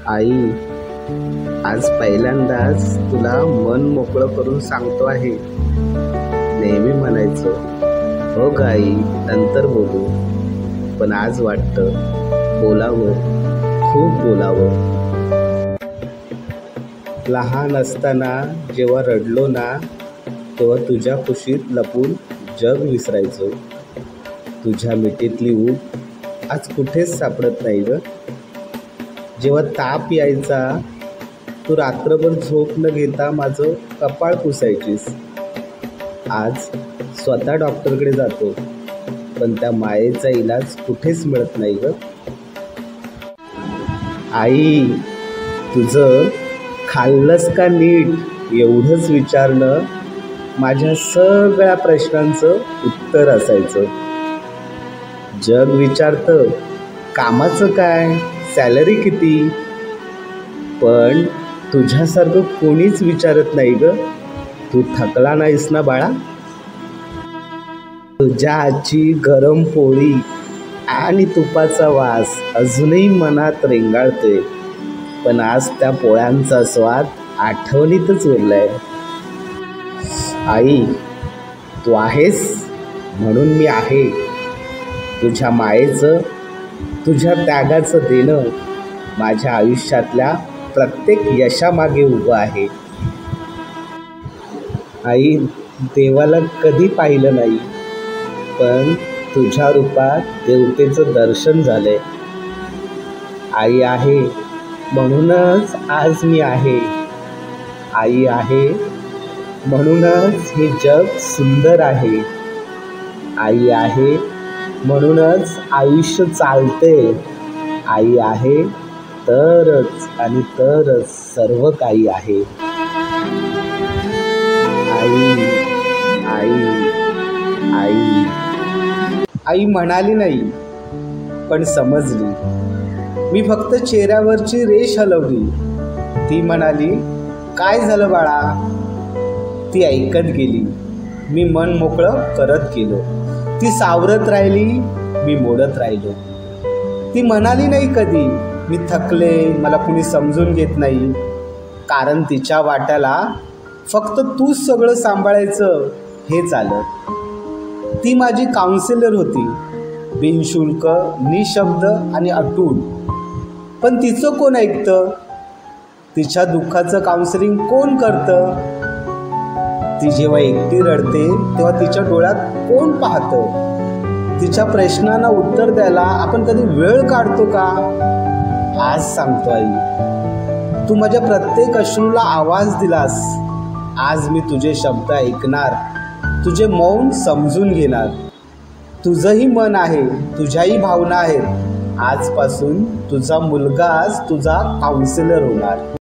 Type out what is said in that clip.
आई, आज पहिल्यांदाच तुला मन मोकळं करून सांगतो आहे. नेहमी म्हणायचो हो ग आई, नंतर बोलू, पण आज वाटतं बोलावं, खूप बोलावं. लहान असताना जेव्हा रडलो ना, तेव्हा तुझ्या खुशीत लपून जग विसरायचो. तुझ्या मिठीतली ऊब आज कुठेच सापडत नाही ग. जेव्हा ताप यायचा, तू रात्रभर झोप न घेता माझं कपाळ पुसायचीस. आज स्वतः डॉक्टरकडे जातो, पण त्या मायेचा इलाज कुठेच मिळत नाही ग. आई, तुझं खाल्लंस का नीट एवढंच विचारणं माझ्या सगळ्या प्रश्नांचं उत्तर असायचं. जग विचारतं कामाचं काय, सॅलरी किती, पण तुझ्यासारखं कोणीच विचारत नाही ग, तू थकला नाहीस ना बाळा. तुझ्या हातची गरम पोळी आणि तुपाचा वास अजूनही मनात रेंगाळतोय, पण आज त्या पोळ्यांचा स्वाद आठवणीतच उरलाय. आई, तू आहेस म्हणून मी आहे. तुझ्या मायेचं, तुझ्या त्यागाचं देणं माझ्या आयुष्यातल्या प्रत्येक यशामागे उभं आहे. आई, देवाला कधी पाहिलं नाही, पण तुझ्या रूपात देवतेचं दर्शन झालंय. आई आहे म्हणूनच आज मी आहे. आई आहे म्हणूनच हे जग सुंदर आहे. आई आहे म्हणूनच आयुष्य चालते. आई आहे तरच आणि तरच सर्व काही आहे. आई, आई, आई. आई म्हणाली नाही, पण समजली. मी फक्त चेहऱ्यावरची रेष हलवली. ती म्हणाली काय झालं बाळा. ती ऐकत गेली, मी मन मोकळं करत गेलो. ती सावरत राहिली, मी मोडत राहिलो. ती म्हणाली नाही कधी मी थकले, मला कुणी समजून घेत नाही, कारण तिच्या वाट्याला फक्त तूच सगळं सांभाळायचं हेच आलं. ती माझी काउन्सिलर होती, बिनशुल्क, निशब्द आणि अटूट. पण तिचं कोण ऐकतं? तिच्या दुःखाचं काउन्सिलिंग कोण करतं? ती जेव्हा एकटी रडते तेव्हा तिच्या डोळ्यात कोण पाहतं? तिच्या प्रश्नांना उत्तर द्यायला आपण कधी वेळ काढतो का? आज सांगतो आई, तू माझ्या प्रत्येक अश्रूला आवाज दिलास. आज मी तुझे शब्द ऐकणार, तुझे मौन समजून घेणार. तुझंही मन आहे, तुझ्याही भावना आहेत. आजपासून तुझा मुलगाच तुझा काउन्सिलर होणार.